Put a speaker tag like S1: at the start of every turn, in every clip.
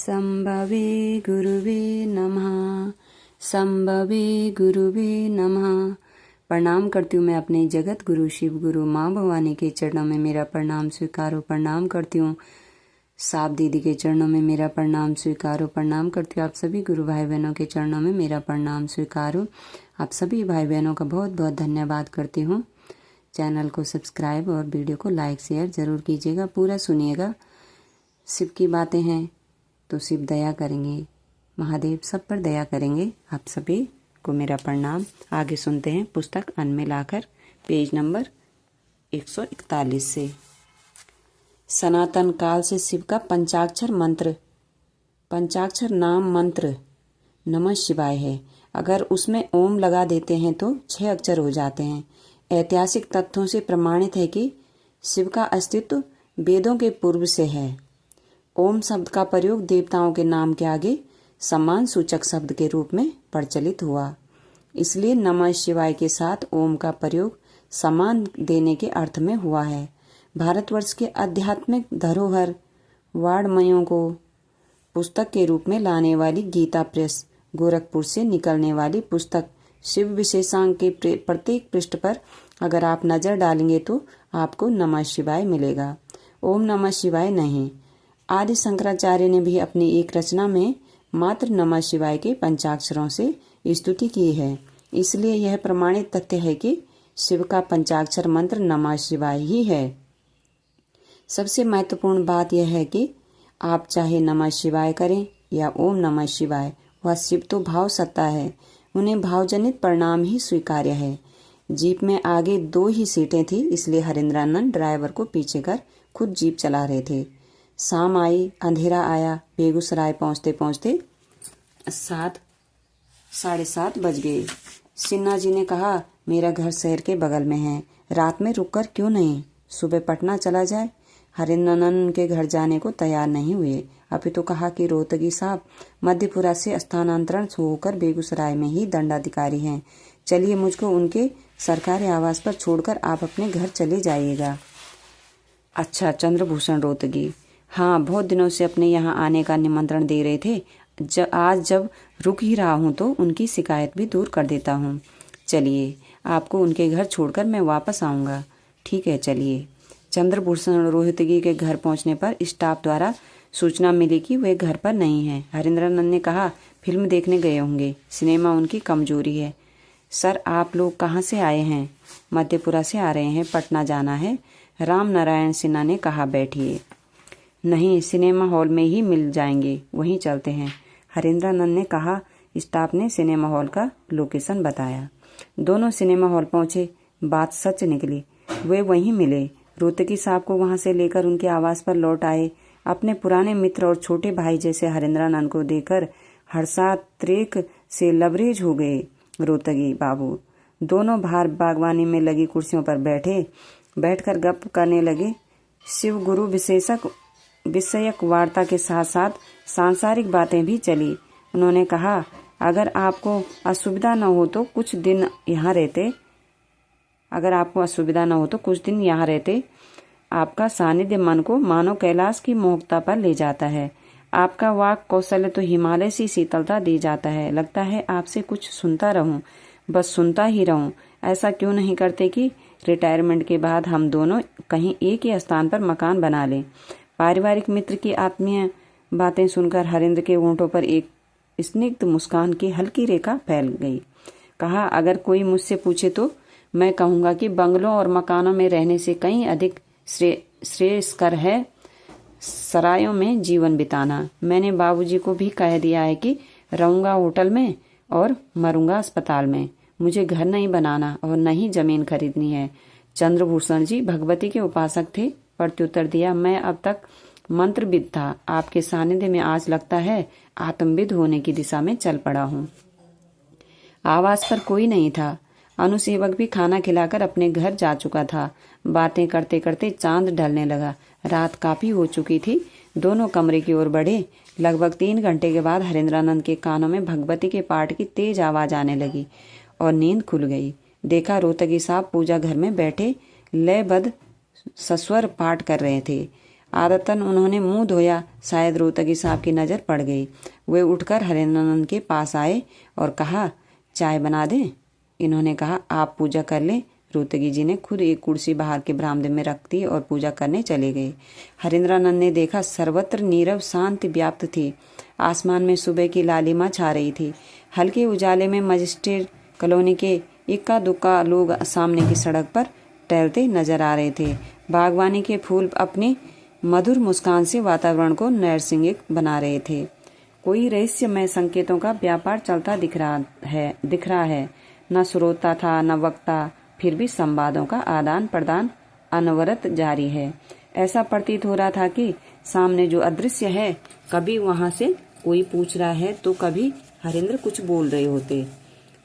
S1: संभवे गुरुवे नमः। संभवे गुरुवे नमः। प्रणाम करती हूँ मैं अपने जगत गुरु शिव गुरु माँ भवानी के चरणों में मेरा प्रणाम स्वीकारो। प्रणाम करती हूँ साप दीदी के चरणों में मेरा प्रणाम स्वीकारो। प्रणाम करती हूँ आप सभी गुरु भाई बहनों के चरणों में मेरा प्रणाम स्वीकारो। आप सभी भाई बहनों का बहुत बहुत धन्यवाद करती हूँ। चैनल को सब्सक्राइब और वीडियो को लाइक शेयर ज़रूर कीजिएगा, पूरा सुनिएगा। शिव की बातें हैं तो शिव दया करेंगे, महादेव सब पर दया करेंगे। आप सभी को मेरा प्रणाम। आगे सुनते हैं पुस्तक अन्न में लाकर, पेज नंबर 141 से। सनातन काल से शिव का पंचाक्षर मंत्र, पंचाक्षर नाम मंत्र नमः शिवाय है। अगर उसमें ओम लगा देते हैं तो 6 अक्षर हो जाते हैं। ऐतिहासिक तथ्यों से प्रमाणित है कि शिव का अस्तित्व वेदों के पूर्व से है। ओम शब्द का प्रयोग देवताओं के नाम के आगे सम्मान सूचक शब्द के रूप में प्रचलित हुआ, इसलिए नमः शिवाय के साथ ओम का प्रयोग सम्मान देने के अर्थ में हुआ है। भारतवर्ष के आध्यात्मिक धरोहर वाङ्मयों को पुस्तक के रूप में लाने वाली गीता प्रेस गोरखपुर से निकलने वाली पुस्तक शिव विशेषांक के प्रत्येक पृष्ठ पर अगर आप नजर डालेंगे तो आपको नमः शिवाय मिलेगा, ओम नमः शिवाय नहीं। आदि शंकराचार्य ने भी अपनी एक रचना में मात्र नमः शिवाय के पंचाक्षरों से स्तुति की है, इसलिए यह प्रमाणित तथ्य है कि शिव का पंचाक्षर मंत्र नमः शिवाय ही है। सबसे महत्वपूर्ण बात यह है कि आप चाहे नमः शिवाय करें या ओम नमः शिवाय, वह शिव तो भाव सत्ता है, उन्हें भावजनित परिणाम ही स्वीकार्य है। जीप में आगे 2 ही सीटें थी, इसलिए हरेंद्रानंद ड्राइवर को पीछे कर खुद जीप चला रहे थे। शाम आई, अंधेरा आया। बेगूसराय पहुंचते पहुंचते 7-7:30 बज गए। सिन्हा जी ने कहा, मेरा घर शहर के बगल में है, रात में रुककर क्यों नहीं सुबह पटना चला जाए। हरिंद्रानंद उनके घर जाने को तैयार नहीं हुए, अभी तो कहा कि रोहतगी साहब मध्यपुरा से स्थानांतरण होकर बेगूसराय में ही दंडाधिकारी हैं। चलिए, मुझको उनके सरकारी आवास पर छोड़कर आप अपने घर चले जाइएगा। अच्छा, चंद्रभूषण रोहतगी, हाँ, बहुत दिनों से अपने यहाँ आने का निमंत्रण दे रहे थे। आज जब रुक ही रहा हूँ तो उनकी शिकायत भी दूर कर देता हूँ। चलिए, आपको उनके घर छोड़कर मैं वापस आऊँगा। ठीक है, चलिए। चंद्रभूषण रोहतगी के घर पहुँचने पर स्टाफ द्वारा सूचना मिली कि वे घर पर नहीं हैं। हरिंद्रानंद ने कहा, फिल्म देखने गए होंगे, सिनेमा उनकी कमजोरी है। सर, आप लोग कहाँ से आए हैं? मध्यपुरा से आ रहे हैं, पटना जाना है। राम नारायण सिन्हा ने कहा, बैठिए। नहीं, सिनेमा हॉल में ही मिल जाएंगे, वहीं चलते हैं, हरेंद्रानंद ने कहा। स्टाफ ने सिनेमा हॉल का लोकेशन बताया। दोनों सिनेमा हॉल पहुंचे। बात सच निकली, वे वहीं मिले। रोहतगी साहब को वहां से लेकर उनके आवास पर लौट आए। अपने पुराने मित्र और छोटे भाई जैसे हरेंद्रानंद को देखकर हर्षातिरेक से लबरेज हो गए। रोहतगी बाबू दोनों बाहर बागवानी में लगी कुर्सियों पर बैठकर गप करने लगे। शिव गुरु विषयक वार्ता के साथ साथ सांसारिक बातें भी चली। उन्होंने कहा, अगर आपको असुविधा न हो तो कुछ दिन यहाँ रहते। आपका सानिध्य मन को मानो कैलाश की मोहकता पर ले जाता है। आपका वाक कौशल्य तो हिमालय सी शीतलता दे जाता है। लगता है आपसे कुछ सुनता रहूं, बस सुनता ही रहूं। ऐसा क्यों नहीं करते कि रिटायरमेंट के बाद हम दोनों कहीं एक ही स्थान पर मकान बना लें। पारिवारिक मित्र की आत्मीय बातें सुनकर हरेंद्र के होंठों पर एक स्निग्ध मुस्कान की हल्की रेखा फैल गई। कहा, अगर कोई मुझसे पूछे तो मैं कहूंगा कि बंगलों और मकानों में रहने से कहीं अधिक श्रेयस्कर है सरायों में जीवन बिताना। मैंने बाबूजी को भी कह दिया है कि रहूंगा होटल में और मरूंगा अस्पताल में। मुझे घर नहीं बनाना और न ही जमीन खरीदनी है। चंद्रभूषण जी भगवती के उपासक थे, प्रत्युत्तर दिया। मैं अब तक मंत्रविद था, आपके सानिध्य में आज लगता है आत्मविद होने की दिशा में चल पड़ा हूँ। आवास पर कोई नहीं था। अनुसेवक भी खाना खिलाकर अपने घर जा चुका था। बातें करते करते चांद ढलने लगा। रात काफी हो चुकी थी। दोनों कमरे की ओर बढ़े। लगभग 3 घंटे के बाद हरेंद्रानंद के कानों में भगवती के पाठ की तेज आवाज आने लगी और नींद खुल गई। देखा, रोहतगी साहब पूजा घर में बैठे लयबद्ध सस्वर पाठ कर रहे थे। आदतन उन्होंने मुंह धोया, शायद रोहतगी साहब की नज़र पड़ गई। वे उठकर हरेंद्रानंद के पास आए और कहा, चाय बना दें? इन्होंने कहा, आप पूजा कर लें। रोहतगी जी ने खुद एक कुर्सी बाहर के बरामदे में रख दी और पूजा करने चले गए। हरेंद्रानंद ने देखा सर्वत्र नीरव शांति व्याप्त थी। आसमान में सुबह की लालिमा छा रही थी। हल्के उजाले में मजिस्ट्रेट कॉलोनी के इक्का दुक्का लोग सामने की सड़क पर टहलते नजर आ रहे थे। बागवानी के फूल अपनी मधुर मुस्कान से वातावरण को नैसर्गिक बना रहे थे। कोई रहस्यमय संकेतों का व्यापार चलता दिख रहा है। न श्रोता था न वक्ता, फिर भी संवादों का आदान प्रदान अनवरत जारी है। ऐसा प्रतीत हो रहा था कि सामने जो अदृश्य है, कभी वहां से कोई पूछ रहा है तो कभी हरेंद्र कुछ बोल रहे होते।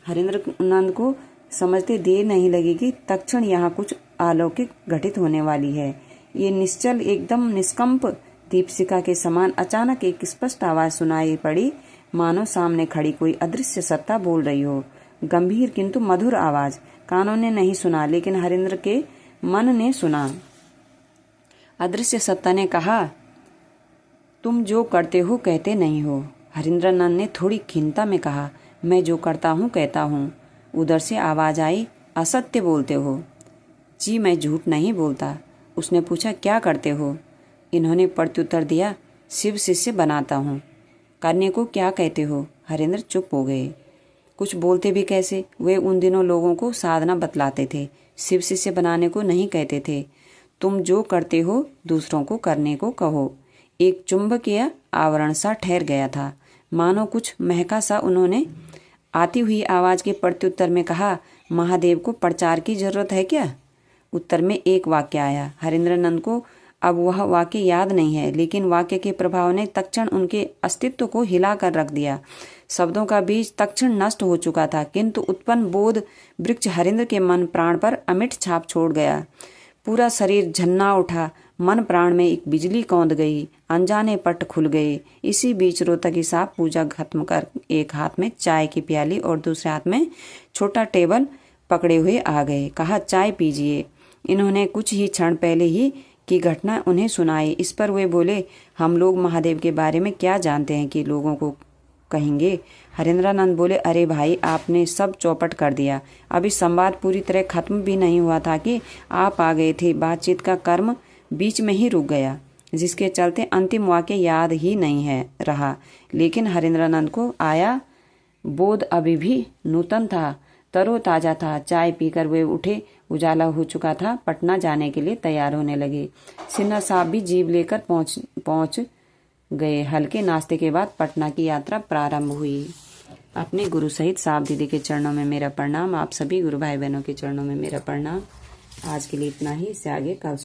S1: हरेंद्रानंद को समझते देर नहीं लगी कि तत्क्षण यहाँ कुछ अलौकिक घटित होने वाली है। ये निश्चल, एकदम निष्कंप दीपशिखा के समान अचानक एक स्पष्ट आवाज सुनाई पड़ी, मानो सामने खड़ी कोई अदृश्य सत्ता बोल रही हो। गंभीर किंतु मधुर आवाज। कानों ने नहीं सुना, लेकिन हरेंद्र के मन ने सुना। अदृश्य सत्ता ने कहा, तुम जो करते हो कहते नहीं हो। हरेंद्रानंद ने थोड़ी खिन्नता में कहा, मैं जो करता हूँ कहता हूँ। उधर से आवाज आई, असत्य बोलते हो। जी मैं झूठ नहीं बोलता। उसने पूछा, क्या करते हो? इन्होंने प्रत्युत्तर दिया, शिव शिष्य बनाता हूँ। करने को क्या कहते हो? हरेंद्र चुप हो गए। कुछ बोलते भी कैसे? वे उन दिनों लोगों को साधना बतलाते थे, शिव शिष्य बनाने को नहीं कहते थे। तुम जो करते हो दूसरों को करने को कहो। एक चुंबकीय आवरण सा ठहर गया था, मानो कुछ महका सा। उन्होंने आती हुई आवाज के प्रत्युत्तर में कहा, महादेव को प्रचार की जरूरत है क्या? उत्तर में एक वाक्य आया। हरेंद्रानंद को अब वह वाक्य याद नहीं है, लेकिन वाक्य के प्रभाव ने तत्क्षण उनके अस्तित्व को हिला कर रख दिया। शब्दों का बीज तत्क्षण नष्ट हो चुका था, किंतु उत्पन्न बोध वृक्ष हरेंद्र के मन प्राण पर अमिट छाप छोड़ गया। पूरा शरीर झन्ना उठा, मन प्राण में एक बिजली कौंध गई, अनजाने पट खुल गए। इसी बीच रोहतगी साहब पूजा खत्म कर एक हाथ में चाय की प्याली और दूसरे हाथ में छोटा टेबल पकड़े हुए आ गए। कहा, चाय पीजिए। इन्होंने कुछ ही क्षण पहले ही की घटना उन्हें सुनाई। इस पर वे बोले, हम लोग महादेव के बारे में क्या जानते हैं कि लोगों को कहेंगे? हरेंद्रानंद बोले, अरे भाई, आपने सब चौपट कर दिया। अभी संवाद पूरी तरह खत्म भी नहीं हुआ था कि आप आ गए थे। बातचीत का क्रम बीच में ही रुक गया, जिसके चलते अंतिम वाक्य याद ही नहीं है रहा। लेकिन हरेंद्रानंद को आया बोध अभी भी नूतन था, तरोताजा था। चाय पीकर वे उठे। उजाला हो चुका था। पटना जाने के लिए तैयार होने लगे। सिन्हा साहब भी जीप लेकर पहुंच गए। हल्के नाश्ते के बाद पटना की यात्रा प्रारंभ हुई। अपने गुरु सहित साहब दीदी के चरणों में मेरा प्रणाम। आप सभी गुरु भाई बहनों के चरणों में मेरा प्रणाम। आज के लिए इतना ही। इससे आगे कल